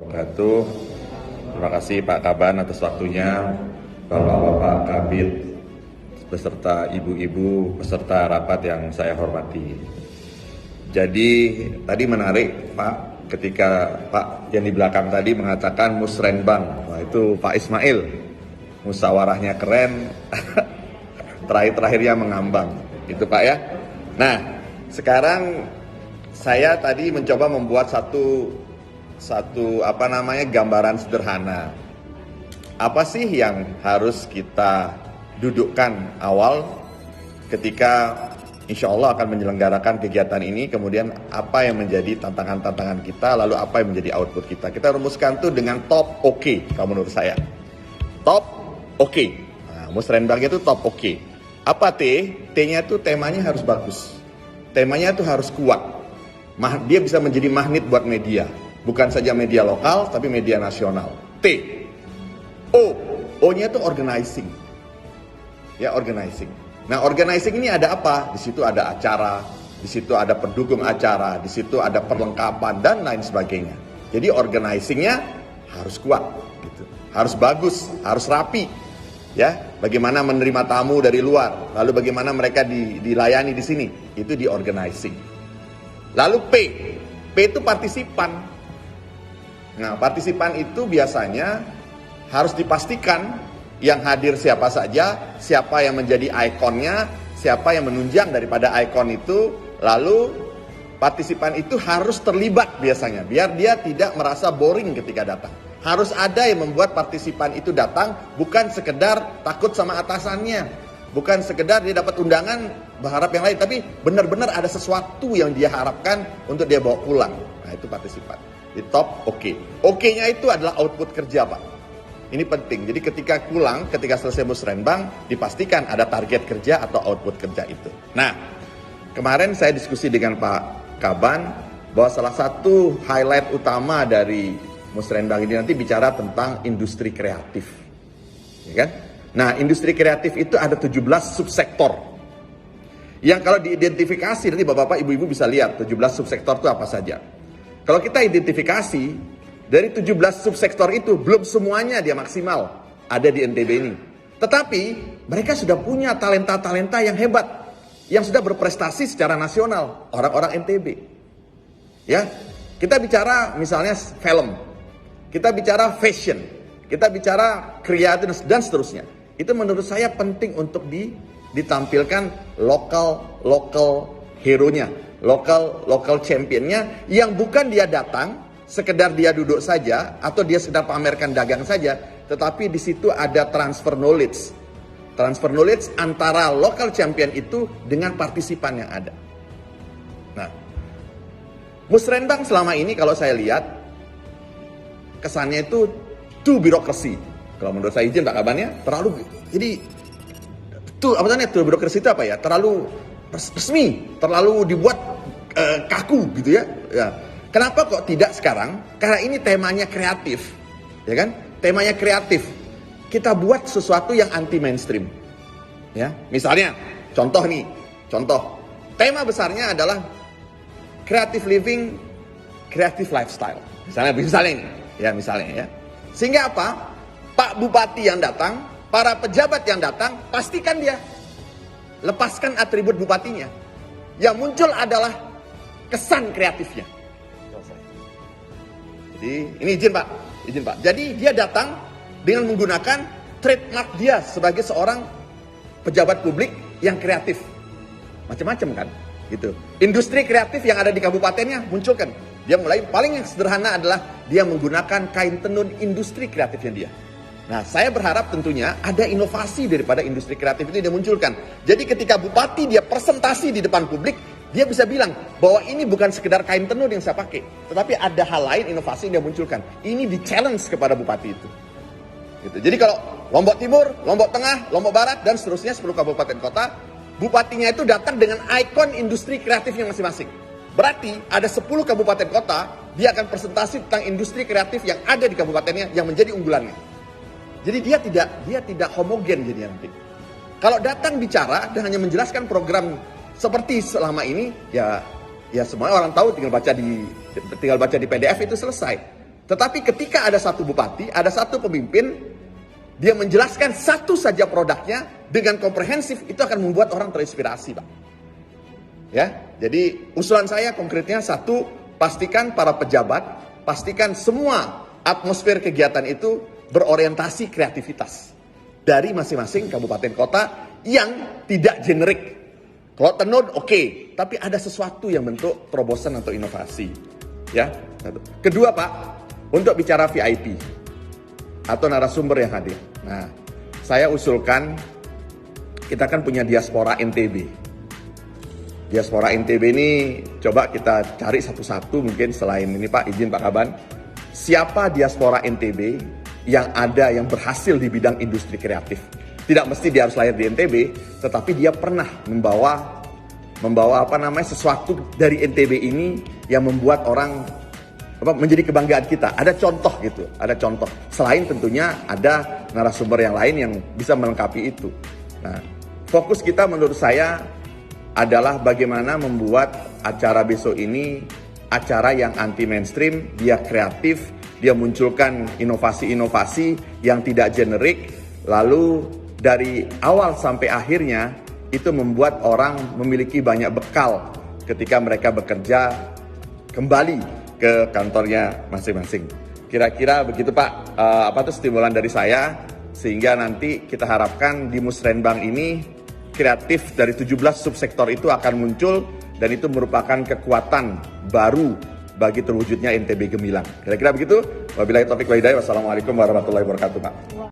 Wabarakatuh. Terima kasih Pak Kaban atas waktunya, Bapak-Bapak Kabid, beserta ibu-ibu peserta rapat yang saya hormati. Jadi tadi menarik Pak, ketika Pak yang di belakang tadi mengatakan musrenbang. Wah, itu Pak Ismail, musyawarahnya keren, terakhir-terakhirnya mengambang. Itu Pak ya. Nah, sekarang saya tadi mencoba membuat satu gambaran sederhana. Apa sih yang harus kita dudukkan awal ketika insya Allah akan menyelenggarakan kegiatan ini, kemudian apa yang menjadi tantangan-tantangan kita, lalu apa yang menjadi output kita. Kita rumuskan tuh dengan top oke, kalau menurut saya. Top oke. Nah, musrenbang itu top oke. Apa T? T-nya tuh temanya harus bagus. Temanya tuh harus kuat. Dia bisa menjadi magnet buat media. Bukan saja media lokal, tapi media nasional. T. O. O-nya itu organizing. Ya, organizing. Nah, organizing ini ada apa? Di situ ada acara, di situ ada pendukung acara, di situ ada perlengkapan, dan lain sebagainya. Jadi, organizingnya harus kuat. Gitu. Harus bagus, harus rapi. Ya, bagaimana menerima tamu dari luar, lalu bagaimana mereka dilayani di sini. Itu di organizing. Lalu P. P itu partisipan. Nah, partisipan itu biasanya harus dipastikan yang hadir siapa saja, siapa yang menjadi ikonnya, siapa yang menunjang daripada ikon itu, lalu partisipan itu harus terlibat biasanya, biar dia tidak merasa boring ketika datang. Harus ada yang membuat partisipan itu datang, bukan sekedar takut sama atasannya, bukan sekedar dia dapat undangan, berharap yang lain, tapi benar-benar ada sesuatu yang dia harapkan untuk dia bawa pulang. Nah, itu partisipan. Di top oke. Oke-nya itu adalah output kerja, Pak. Ini penting. Jadi ketika pulang, ketika selesai musrenbang, dipastikan ada target kerja atau output kerja itu. Nah, kemarin saya diskusi dengan Pak Kaban bahwa salah satu highlight utama dari musrenbang ini nanti bicara tentang industri kreatif. Ya kan? Nah, industri kreatif itu ada 17 subsektor. Yang kalau diidentifikasi, nanti Bapak-Bapak, Ibu-Ibu bisa lihat 17 subsektor itu apa saja. Kalau kita identifikasi, dari 17 subsektor itu, belum semuanya dia maksimal ada di NTB ini. Tetapi, mereka sudah punya talenta-talenta yang hebat, yang sudah berprestasi secara nasional, orang-orang NTB. Ya, kita bicara misalnya film, kita bicara fashion, kita bicara kreatif, dan seterusnya. Itu menurut saya penting untuk ditampilkan lokal hero-nya, lokal championnya, yang bukan dia datang sekedar dia duduk saja atau dia sedang pamerkan dagang saja, tetapi di situ ada transfer knowledge antara lokal champion itu dengan partisipan yang ada. Nah, musrenbang selama ini kalau saya lihat kesannya itu too birokrasi. Kalau menurut saya, izin Pak Kabannya, terlalu, jadi too birokrasi itu apa ya? Terlalu resmi, terlalu dibuat kaku gitu ya. Ya. Kenapa kok tidak sekarang? Karena ini temanya kreatif, ya kan? Temanya kreatif. Kita buat sesuatu yang anti mainstream, ya. Misalnya, contoh. Tema besarnya adalah creative living, creative lifestyle. Misalnya ya. Sehingga apa? Pak Bupati yang datang, para pejabat yang datang, pastikan dia lepaskan atribut bupatinya. Yang muncul adalah kesan kreatifnya. Jadi, ini izin Pak. Jadi dia datang dengan menggunakan trademark dia sebagai seorang pejabat publik yang kreatif. Macam-macam kan, gitu. Industri kreatif yang ada di kabupatennya munculkan. Dia mulai paling yang sederhana adalah dia menggunakan kain tenun industri kreatifnya dia. Nah, saya berharap tentunya ada inovasi daripada industri kreatif itu dia munculkan. Jadi ketika bupati dia presentasi di depan publik, dia bisa bilang bahwa ini bukan sekedar kain tenun yang saya pakai, tetapi ada hal lain, inovasi yang dia munculkan. Ini di-challenge kepada bupati itu. Gitu. Jadi kalau Lombok Timur, Lombok Tengah, Lombok Barat, dan seterusnya 10 kabupaten kota, bupatinya itu datang dengan ikon industri kreatifnya masing-masing. Berarti ada 10 kabupaten kota, dia akan presentasi tentang industri kreatif yang ada di kabupatennya yang menjadi unggulannya. Jadi dia tidak homogen jadinya nanti. Kalau datang bicara dan hanya menjelaskan program seperti selama ini, ya semua orang tahu, tinggal baca di PDF itu selesai. Tetapi ketika ada satu bupati, ada satu pemimpin, dia menjelaskan satu saja produknya dengan komprehensif, itu akan membuat orang terinspirasi, Pak. Ya, jadi usulan saya konkretnya satu, pastikan para pejabat, pastikan semua atmosfer kegiatan itu berorientasi kreativitas dari masing-masing kabupaten kota yang tidak generik. Kalau tenun oke, tapi ada sesuatu yang bentuk terobosan atau inovasi. Ya. Kedua, Pak, untuk bicara VIP atau narasumber yang hadir. Nah, saya usulkan kita kan punya diaspora NTB. Diaspora NTB ini coba kita cari satu-satu mungkin selain ini, Pak, izin Pak Kaban. Siapa diaspora NTB yang ada yang berhasil di bidang industri kreatif? Tidak mesti dia harus lahir di NTB, tetapi dia pernah membawa sesuatu dari NTB ini yang membuat orang menjadi kebanggaan kita. Ada contoh gitu, ada contoh. Selain tentunya ada narasumber yang lain yang bisa melengkapi itu. Nah, fokus kita menurut saya adalah bagaimana membuat acara besok ini acara yang anti mainstream, dia kreatif, dia munculkan inovasi-inovasi yang tidak generik, lalu dari awal sampai akhirnya itu membuat orang memiliki banyak bekal ketika mereka bekerja kembali ke kantornya masing-masing. Kira-kira begitu, Pak, stimulan dari saya, sehingga nanti kita harapkan di Musrenbang ini kreatif dari 17 subsektor itu akan muncul, dan itu merupakan kekuatan baru bagi terwujudnya NTB Gemilang. Kira-kira begitu. Wabillahi taufiq wal hidayah. Wassalamualaikum warahmatullahi wabarakatuh, Pak.